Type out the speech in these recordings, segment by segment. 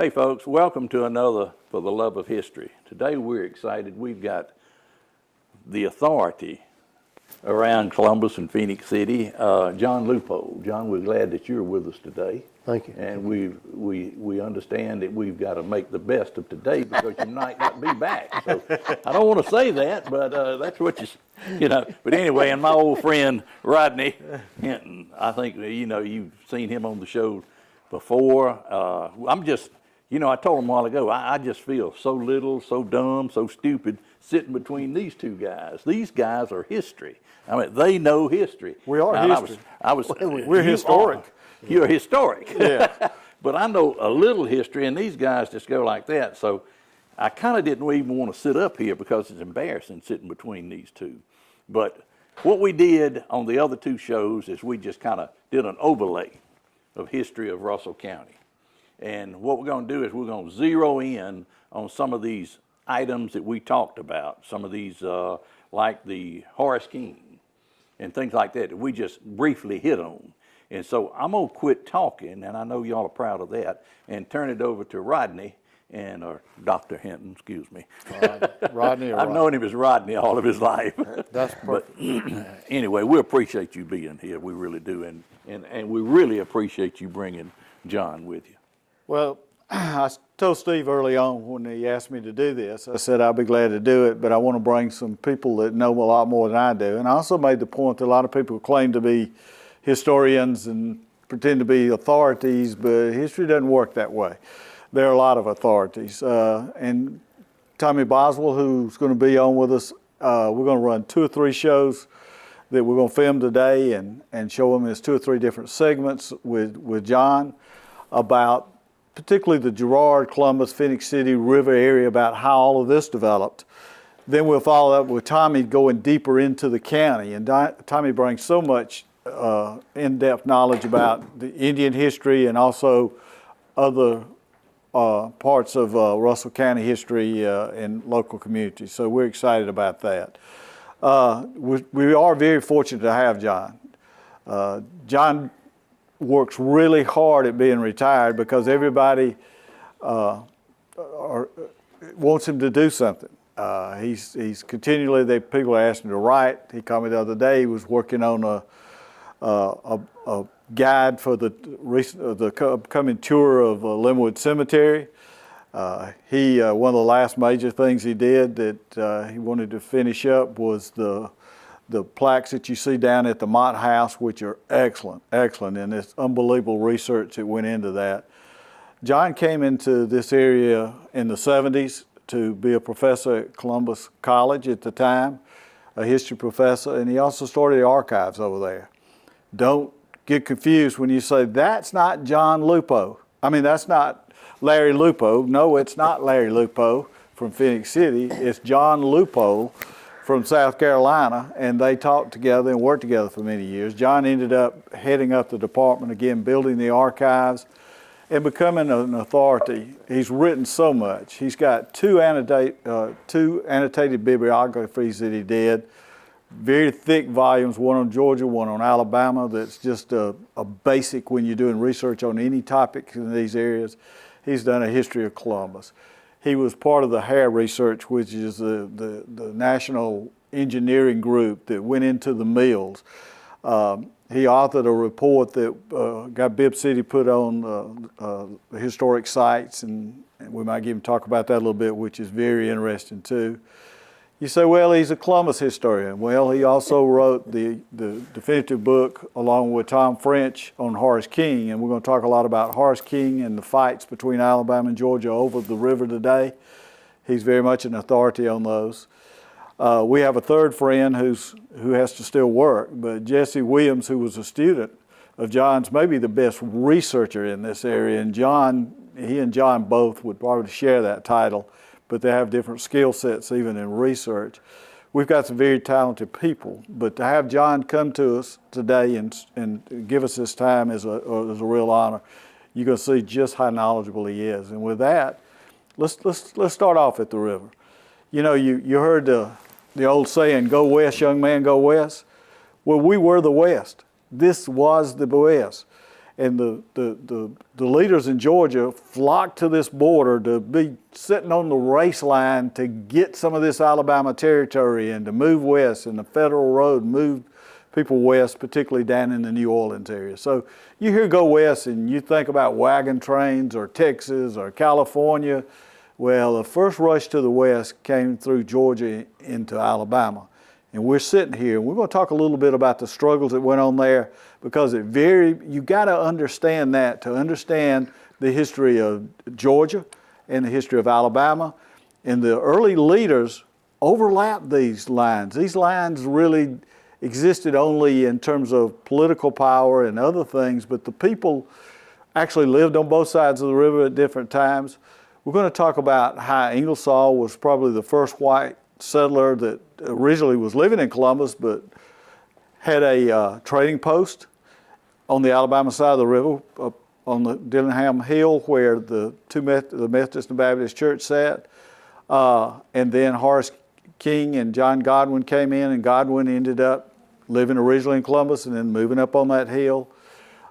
Hey folks, welcome to another For the Love of History. Today we're excited. We've got the authority around Columbus and Phoenix City, John Lupo. John, we're glad that you're with us today. Thank you. And we understand that we've got to make the best of today because you might not be back. So I don't want to say that, but that's what you know. But anyway, and my old friend Rodney Hinton, I think, you've seen him on the show before. I told him a while ago, I just feel so little, so dumb, so stupid sitting between these two guys. These guys are history. I mean, they know history. We are history. We're historic. You're historic. Yeah. But I know a little history, and these guys just go like that. So I kind of didn't even want to sit up here because it's embarrassing sitting between these two. But what we did on the other two shows is we just kind of did an overlay of history of Russell County. And what we're going to do is we're going to zero in on some of these items that we talked about, some of these like the Horace King and things like that we just briefly hit on. And so I'm going to quit talking, and I know y'all are proud of that, and turn it over to Rodney, or Dr. Hinton, excuse me. Rodney. I've known him as Rodney all of his life. That's perfect. But anyway, we appreciate you being here. We really do, and we really appreciate you bringing John with you. Well, I told Steve early on when he asked me to do this, I said I'll be glad to do it, but I want to bring some people that know a lot more than I do. And I also made the point that a lot of people claim to be historians and pretend to be authorities, but history doesn't work that way. There are a lot of authorities. And Tommy Boswell, who's going to be on with us, we're going to run 2 or 3 shows that we're going to film today and show them as 2 or 3 different segments with John about particularly the Girard, Columbus, Phoenix City river area, about how all of this developed. Then we'll follow up with Tommy going deeper into the county. And Tommy brings so much in-depth knowledge about the Indian history and also other parts of Russell County history and local communities. So we're excited about that. We are very fortunate to have John. John works really hard at being retired because everybody wants him to do something. He's continually, people are asking him to write. He called me the other day. He was working on a guide for the upcoming tour of Linwood Cemetery. One of the last major things he did that he wanted to finish up was the plaques that you see down at the Mott House, which are excellent, and it's unbelievable research that went into that. John came into this area in the 70s to be a professor at Columbus College at the time, a history professor, and he also started the archives over there. Don't get confused when you say, that's not John Lupo. I mean, that's not Larry Lupo. No, it's not Larry Lupo from Phoenix City. It's John Lupo from South Carolina, and they talked together and worked together for many years. John ended up heading up the department again, building the archives, and becoming an authority. He's written so much. He's got 2 annotated bibliographies that he did, very thick volumes, one on Georgia, one on Alabama, that's just a basic when you're doing research on any topic in these areas. He's done a history of Columbus. He was part of the HARE research, which is the national engineering group that went into the mills. He authored a report that got Bibb City put on historic sites, and we might even talk about that a little bit, which is very interesting too. You say, well, he's a Columbus historian. Well, he also wrote the definitive book along with Tom French on Horace King, and we're going to talk a lot about Horace King and the fights between Alabama and Georgia over the river today. He's very much an authority on those. We have a third friend who has to still work, but Jesse Williams, who was a student of John's, maybe the best researcher in this area, and he and John both would probably share that title, but they have different skill sets even in research. We've got some very talented people, but to have John come to us today and give us his time is a real honor. You're going to see just how knowledgeable he is. And with that, let's start off at the river. You know, you heard the old saying, go west, young man, go west. Well, we were the West. This was the West. and the leaders in Georgia flocked to this border to be sitting on the race line to get some of this Alabama territory and to move west, and the federal road moved people west, particularly down in the New Orleans area. So you hear go west and you think about wagon trains or Texas or California. Well, the first rush to the west came through Georgia into Alabama. And we're sitting here, and we're going to talk a little bit about the struggles that went on there, because you got to understand that to understand the history of Georgia and the history of Alabama. And the early leaders overlapped these lines. These lines really existed only in terms of political power and other things, but the people actually lived on both sides of the river at different times. We're going to talk about how Ingersoll was probably the first white settler that originally was living in Columbus, but had a trading post on the Alabama side of the river, up on the Dillingham Hill, where the Methodist and Baptist Church sat. And then Horace King and John Godwin came in, and Godwin ended up living originally in Columbus and then moving up on that hill.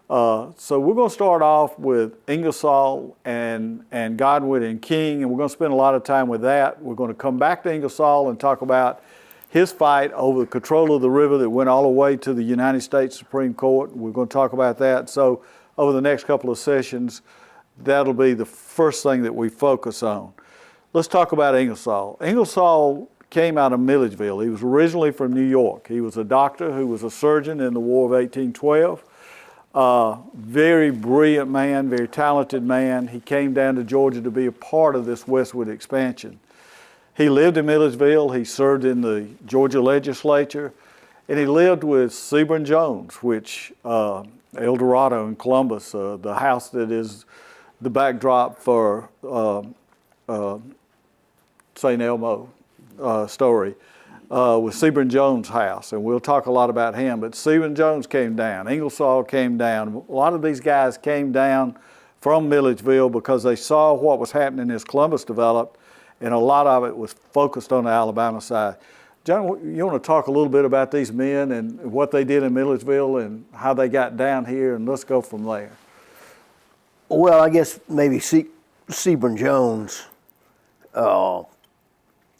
So we're going to start off with Ingersoll and Godwin and King, and we're going to spend a lot of time with that. We're going to come back to Ingersoll and talk about his fight over the control of the river that went all the way to the United States Supreme Court. We're going to talk about that. So over the next couple of sessions, that'll be the first thing that we focus on. Let's talk about Ingersoll. Ingersoll came out of Milledgeville. He was originally from New York. He was a doctor who was a surgeon in the War of 1812. Very brilliant man, very talented man. He came down to Georgia to be a part of this westward expansion. He lived in Milledgeville. He served in the Georgia legislature, and he lived with Sebring Jones, which El Dorado in Columbus, the house that is the backdrop for St. Elmo story, with Sebring Jones' house, and we'll talk a lot about him. But Sebring Jones came down, Ingersoll came down. A lot of these guys came down from Milledgeville because they saw what was happening as Columbus developed, and a lot of it was focused on the Alabama side. John, you want to talk a little bit about these men and what they did in Milledgeville and how they got down here, and let's go from there. Well, I guess maybe Sebring Jones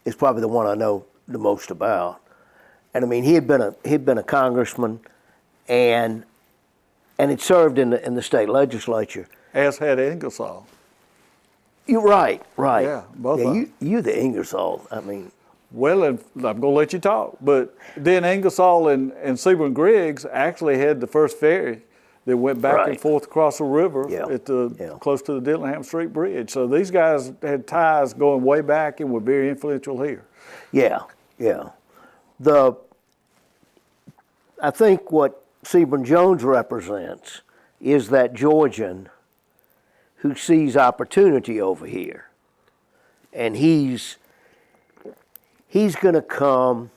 is probably the one I know the most about. And I mean, he'd been a congressman, and had served in the state legislature. As had Ingersoll. You're right. Yeah, both of them. You the Ingersoll. I mean. Well, and I'm going to let you talk, but then Ingersoll and Sebring Griggs actually had the first ferry that went back and forth across the river at close to the Dillingham Street Bridge. So these guys had ties going way back and were very influential here. Yeah. I think what Sebring Jones represents is that Georgian who sees opportunity over here, and he's going to come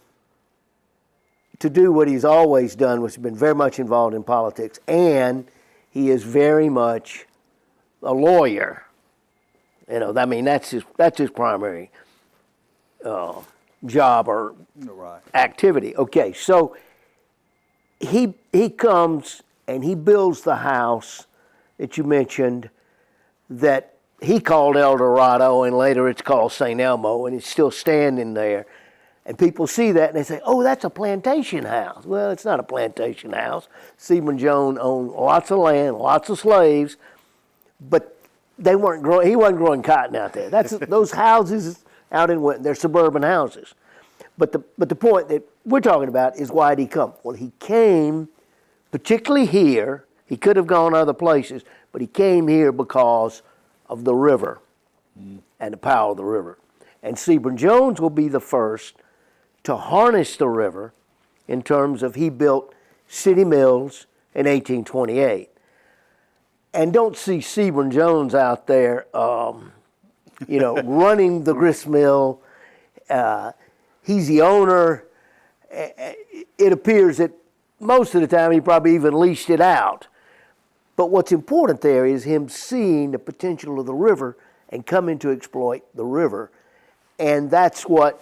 to do what he's always done, which has been very much involved in politics, and he is very much a lawyer. You know, I mean, that's his primary job or activity. Okay, so he comes and he builds the house that you mentioned that he called El Dorado, and later it's called St. Elmo, and it's still standing there. And people see that and they say, oh, that's a plantation house. Well, it's not a plantation house. Sebring Jones owned lots of land, lots of slaves, but he wasn't growing cotton out there. Those houses out in Winton, they're suburban houses. But the point that we're talking about is, why did he come? Well, he came particularly here. He could have gone other places, but he came here because of the river and the power of the river. And Sebring Jones will be the first to harness the river in terms of, he built City Mills in 1828. And don't see Sebring Jones out there, running the grist mill. He's the owner. It appears that most of the time he probably even leased it out. But what's important there is him seeing the potential of the river and coming to exploit the river. And that's what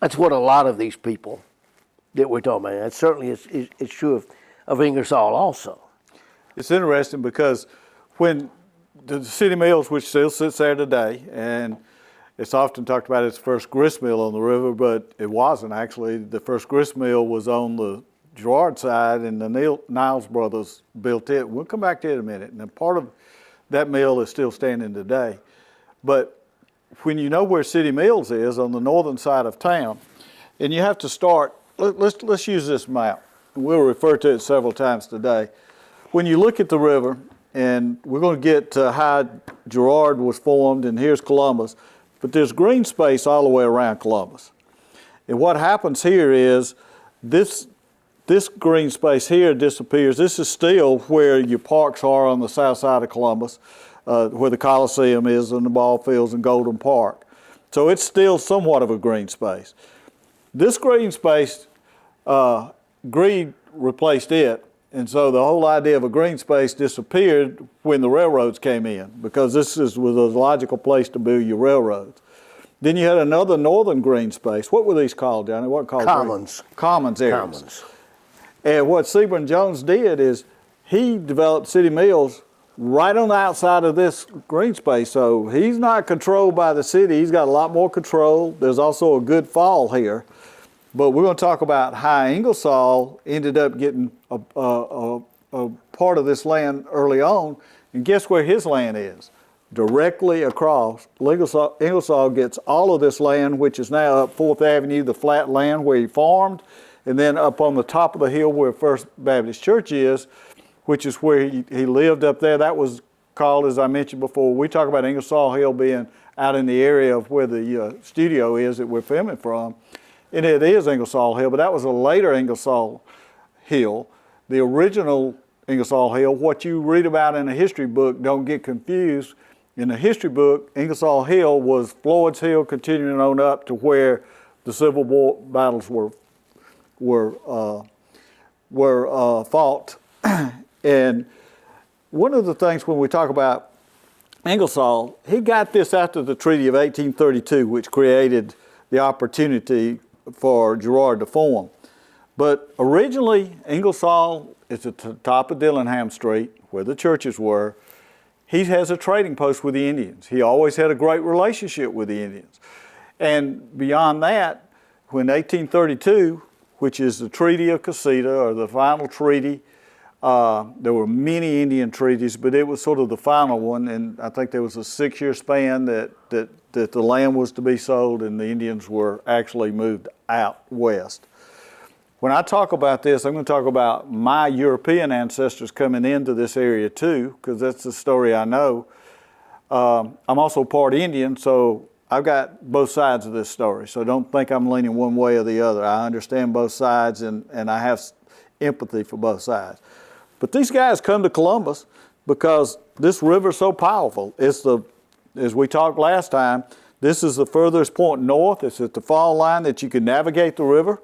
a lot of these people that we're talking about. That certainly is true of Ingersoll also. it's interesting because when the city mills, which still sits there today, and it's often talked about as the first grist mill on the river, but it wasn't actually. The first grist mill was on the Girard side, and the Niles brothers built it. We'll come back to it in a minute. And part of that mill is still standing today. But when you know where City Mills is on the northern side of town, and you have to start, let's use this map. We'll refer to it several times today. When you look at the river, and we're going to get to how Girard was formed, and here's Columbus, but there's green space all the way around Columbus. And what happens here is this green space here disappears. This is still where your parks are on the south side of Columbus, where the Coliseum is and the ball fields and Golden Park. So it's still somewhat of a green space. This green space, greed replaced it, and so the whole idea of a green space disappeared when the railroads came in, because this was a logical place to build your railroads. Then you had another northern green space. What were these called, Johnny? What called Commons. Green? Commons areas. Commons. And what Sebring Jones did is he developed City Mills right on the outside of this green space. So he's not controlled by the city. He's got a lot more control. There's also a good fall here. But we're going to talk about how Ingersoll ended up getting a part of this land early on. And guess where his land is? Directly across. Ingersoll gets all of this land, which is now up 4th Avenue, the flat land where he farmed. And then up on the top of the hill where First Baptist Church is, which is where he lived up there. That was called, as I mentioned before, we talk about Ingersoll Hill being out in the area of where the studio is that we're filming from. And it is Ingersoll Hill, but that was a later Ingersoll Hill. The original Ingersoll Hill, what you read about in a history book, don't get confused. In the history book, Ingersoll Hill was Floyd's Hill continuing on up to where the Civil War battles were fought. And one of the things when we talk about Ingersoll, he got this after the Treaty of 1832, which created the opportunity for Girard to form. But originally, Ingersoll is at the top of Dillingham Street, where the churches were. He has a trading post with the Indians. He always had a great relationship with the Indians. And beyond that, when 1832, which is the Treaty of Casita, or the final treaty, there were many Indian treaties, but it was sort of the final one, and I think there was a 6-year span that the land was to be sold and the Indians were actually moved out west. When I talk about this, I'm going to talk about my European ancestors coming into this area too, because that's the story I know. I'm also part Indian, so I've got both sides of this story, so don't think I'm leaning one way or the other. I understand both sides, and I have empathy for both sides. But these guys come to Columbus because this river's so powerful. It's as we talked last time, this is the furthest point north. It's at the fall line that you can navigate the river.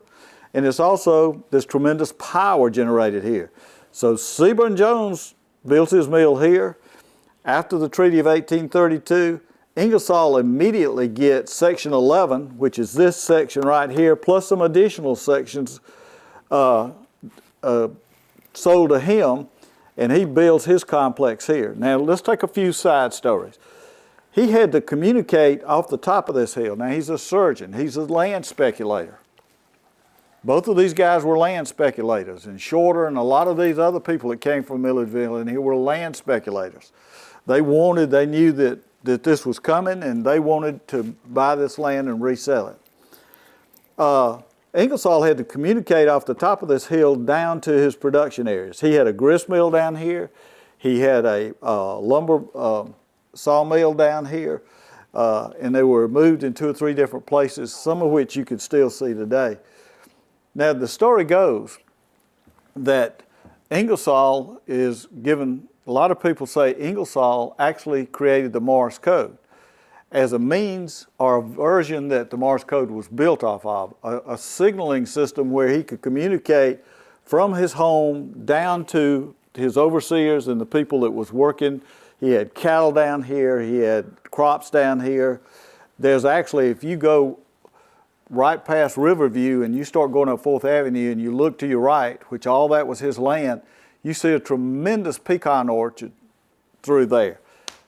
And it's also this tremendous power generated here. So Sebring Jones built his mill here. After the Treaty of 1832, Ingersoll immediately gets Section 11, which is this section right here, plus some additional sections sold to him, and he builds his complex here. Now let's take a few side stories. He had to communicate off the top of this hill. Now he's a surgeon, he's a land speculator. Both of these guys were land speculators, and Shorter and a lot of these other people that came from Milledgeville and here were land speculators. They knew that this was coming, and they wanted to buy this land and resell it. Ingersoll had to communicate off the top of this hill down to his production areas. He had a grist mill down here. He had a lumber sawmill down here, and they were moved in 2 or 3 different places, some of which you can still see today. Now, the story goes that Ingersoll is given, a lot of people say Ingersoll actually created the Morse Code as a means or a version that the Morse Code was built off of, a signaling system where he could communicate from his home down to his overseers and the people that was working. He had cattle down here, he had crops down here. There's actually, if you go right past Riverview and you start going up 4th Avenue and you look to your right, which all that was his land, you see a tremendous pecan orchard through there.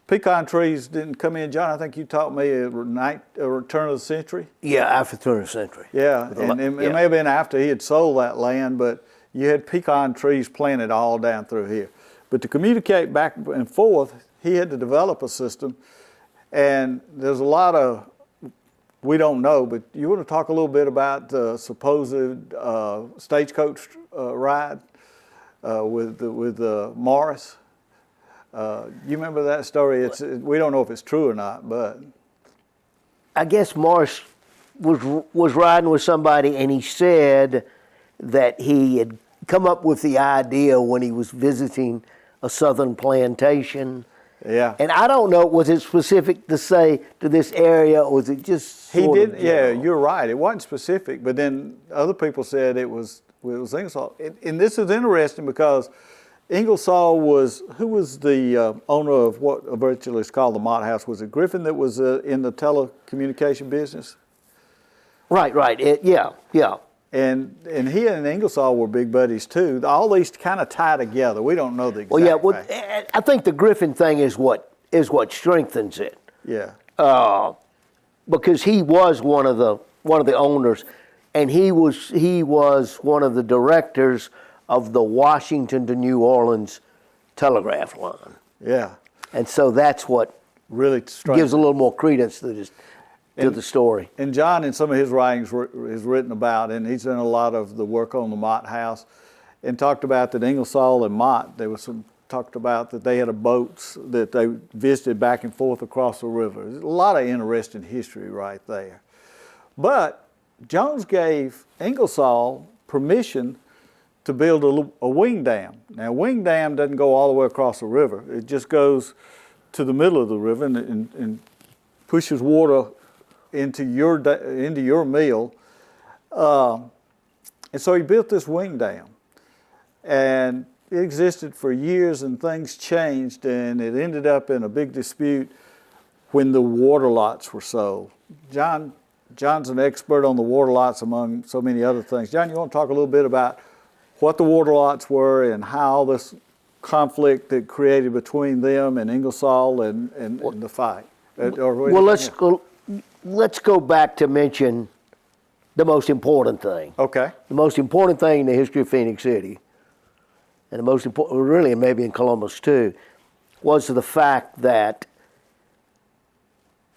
Pecan trees didn't come in, John, I think you taught me a turn of the century. Yeah, after the turn of the century. Yeah, and it may have been after he had sold that land, but you had pecan trees planted all down through here. But to communicate back and forth, he had to develop a system, and there's a lot of, we don't know, but you want to talk a little bit about the supposed stagecoach ride with Morris? You remember that story? We don't know if it's true or not, but I guess Morris was riding with somebody, and he said that he had come up with the idea when he was visiting a southern plantation. Yeah. And I don't know, was it specific to say to this area, or was it just sort of yeah, general? you're right. It wasn't specific, but then other people said it was Ingersoll. And this is interesting because Ingersoll who was the owner of what eventually is called the Mott House? Was it Griffin that was in the telecommunication business? Right. Yeah. And he and Ingersoll were big buddies too. All these kind of tie together. We don't know the exact Well, yeah. fact. I think the Griffin thing is what strengthens it. Yeah. Because he was one of the owners, and he was one of the directors of the Washington to New Orleans telegraph line. Yeah. And so that's what Really gives a little more credence to the story. And John, in some of his writings, has written about, and he's done a lot of the work on the Mott House, and talked about that Ingersoll and Mott, talked about that they had a boats that they visited back and forth across the river. There's a lot of interesting history right there. But Jones gave Ingersoll permission to build a wing dam. Now, a wing dam doesn't go all the way across the river. It just goes to the middle of the river and pushes water into your mill. And so he built this wing dam. And it existed for years, and things changed, and it ended up in a big dispute when the water lots were sold. John's an expert on the water lots among so many other things. John, you want to talk a little bit about what the water lots were and how this conflict that created between them and Ingersoll and the fight? Well, let's go back to mention the most important thing. Okay. The most important thing in the history of Phoenix City, and the most important, really, maybe in Columbus too, was the fact that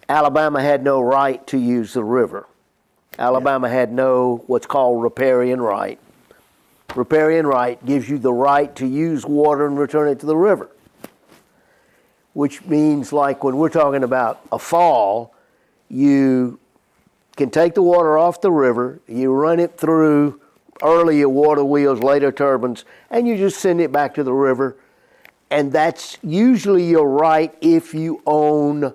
Alabama had no right to use the river. Alabama had no what's called riparian right. Riparian right gives you the right to use water and return it to the river, which means, like when we're talking about a fall, you can take the water off the river, you run it through earlier water wheels, later turbines, and you just send it back to the river. And that's usually your right if you own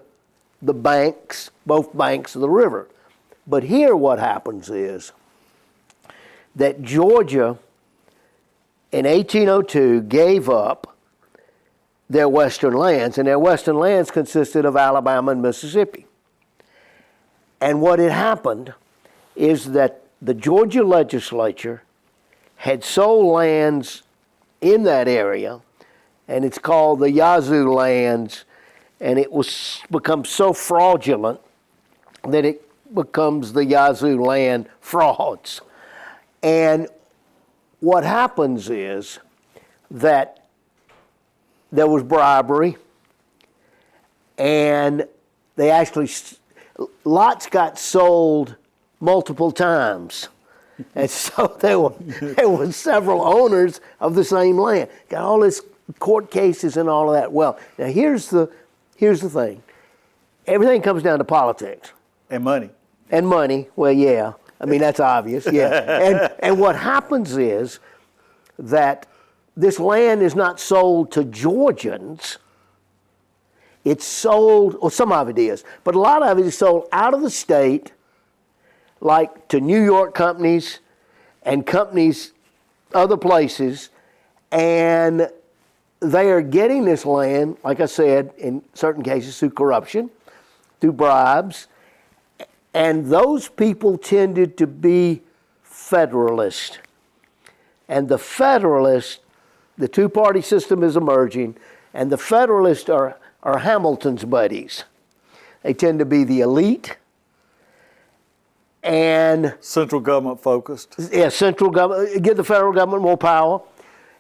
the banks, both banks of the river. But here what happens is that Georgia in 1802 gave up their western lands, and their western lands consisted of Alabama and Mississippi. And what had happened is that the Georgia legislature had sold lands in that area, and it's called the Yazoo lands, and it was become so fraudulent that it becomes the Yazoo land frauds. And what happens is that there was bribery, and they actually, lots got sold multiple times. And so there were several owners of the same land. Got all this court cases and all of that. Well, now here's the thing. Everything comes down to politics. And money. And money, well, yeah. I mean, that's obvious, yeah. And what happens is that this land is not sold to Georgians. It's sold, or some of it is, but a lot of it is sold out of the state, like to New York companies and companies other places, and they are getting this land, like I said, in certain cases through corruption, through bribes, and those people tended to be Federalist. And the Federalists, the two-party system is emerging, and the Federalists are Hamilton's buddies. They tend to be the elite and Central government focused. yeah, central government, give the federal government more power.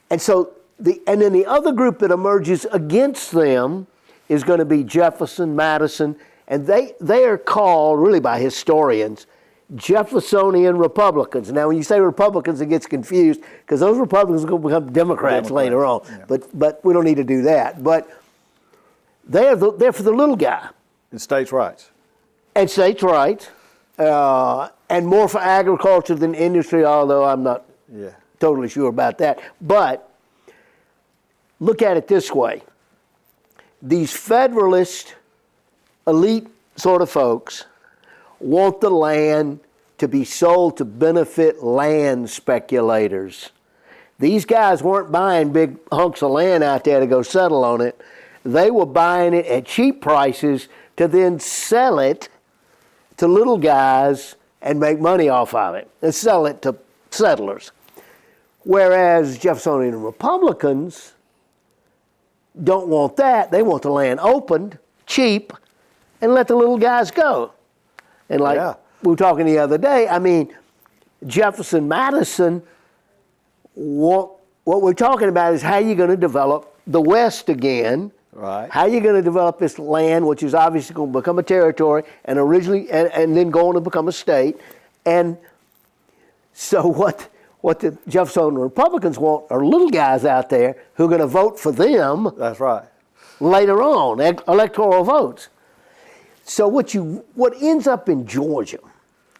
And so and then the other group that emerges against them is going to be Jefferson, Madison, and they are called really by historians Jeffersonian Republicans. Now, when you say Republicans, it gets confused because those Republicans are going to become Democrats later on. Yeah. But we don't need to do that. But they're for the little guy. And states' rights. And states' rights. And more for agriculture than industry, although I'm not totally sure about that. But look at it this way. These Federalist elite sort of folks want the land to be sold to benefit land speculators. These guys weren't buying big hunks of land out there to go settle on it. They were buying it at cheap prices to then sell it to little guys and make money off of it and sell it to settlers. Whereas Jeffersonian Republicans don't want that. They want the land opened, cheap, and let the little guys go. And like we were talking the other day, I mean, Jefferson, Madison, what we're talking about is how you're going to develop the West again. Right. How are you going to develop this land, which is obviously going to become a territory and originally and then going to become a state? And so what the Jeffersonian Republicans want are little guys out there who are going to vote for them. That's right. Later on, electoral votes. So what ends up in Georgia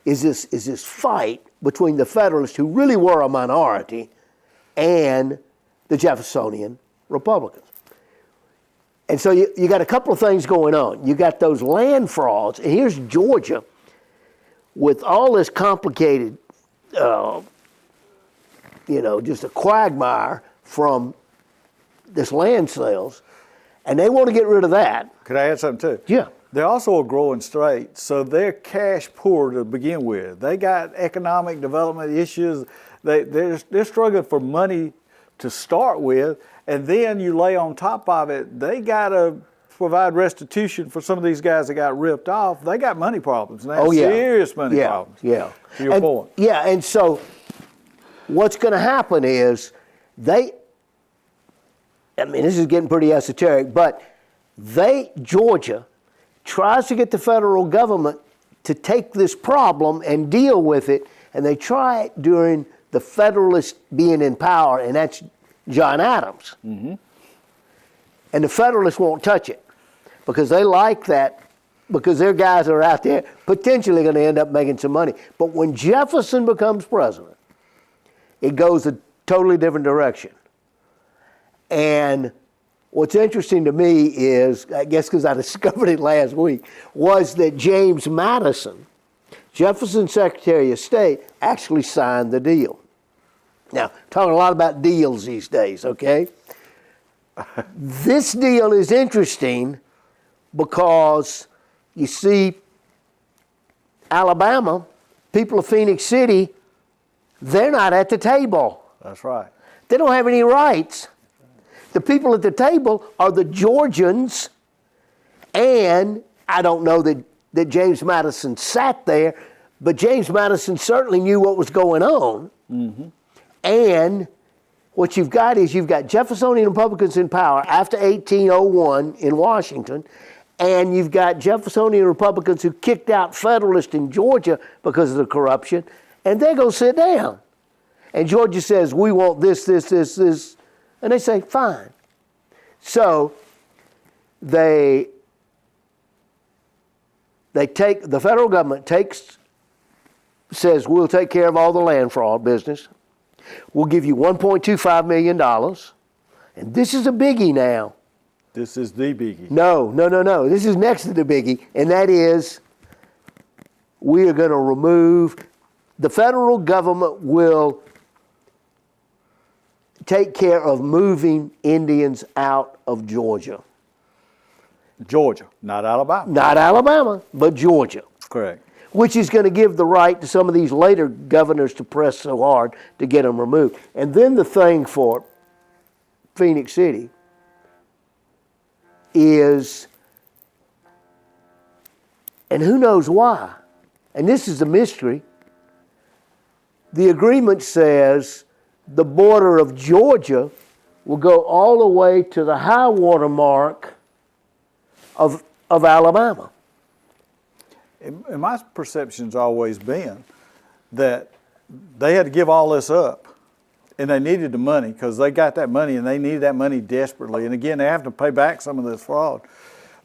is this fight between the Federalists, who really were a minority, and the Jeffersonian Republicans. And so you got a couple of things going on. You got those land frauds, and here's Georgia with all this complicated, just a quagmire from this land sales, and they want to get rid of that. Could I add something too? Yeah. They're also a growing state, so they're cash poor to begin with. They got economic development issues. They're struggling for money to start with, and then you lay on top of it, they got to provide restitution for some of these guys that got ripped off. They got money problems. They have serious money problems. Yeah. To your point. Yeah, and so what's going to happen is this is getting pretty esoteric, but Georgia tries to get the federal government to take this problem and deal with it, and they try it during the Federalists being in power, and that's John Adams. Mm-hmm. And the Federalists won't touch it because they like that, because their guys are out there potentially going to end up making some money. But when Jefferson becomes president, it goes a totally different direction. And what's interesting to me is, I guess because I discovered it last week, was that James Madison, Jefferson's Secretary of State, actually signed the deal. Now, talking a lot about deals these days, okay? This deal is interesting because, you see, Alabama, people of Phoenix City, they're not at the table. That's right. They don't have any rights. The people at the table are the Georgians, and I don't know that James Madison sat there, but James Madison certainly knew what was going on. Mm-hmm. And what you've got is you've got Jeffersonian Republicans in power after 1801 in Washington, and you've got Jeffersonian Republicans who kicked out Federalists in Georgia because of the corruption, and they go sit down. And Georgia says, we want this, this, this, this. And they say, fine. So the federal government says, we'll take care of all the land fraud business. We'll give you $1.25 million. And this is a biggie now. This is the biggie. No. This is next to the biggie. And that is, we are going to remove, the federal government will take care of moving Indians out of Georgia. Georgia, not Alabama. Not Alabama, but Georgia. Correct. Which is going to give the right to some of these later governors to press so hard to get them removed. And then the thing for Phoenix City is, and who knows why, and this is a mystery, the agreement says the border of Georgia will go all the way to the high water mark of Alabama. And my perception's always been that they had to give all this up, and they needed the money because they got that money and they needed that money desperately. And again, they have to pay back some of this fraud.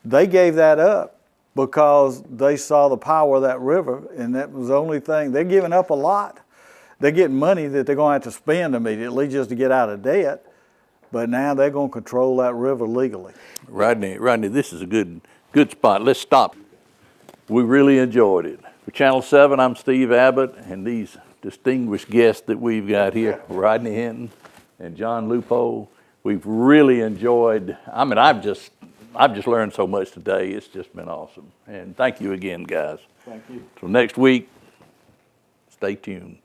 They gave that up because they saw the power of that river, and that was the only thing. They're giving up a lot. They're getting money that they're going to have to spend immediately just to get out of debt, but now they're going to control that river legally. Rodney, this is a good spot. Let's stop. We really enjoyed it. For Channel 7, I'm Steve Abbott, and these distinguished guests that we've got here, Rodney Hinton and John Lupo. We've really enjoyed, I mean, I've just learned so much today. It's just been awesome. And thank you again, guys. Thank you. Till next week, stay tuned.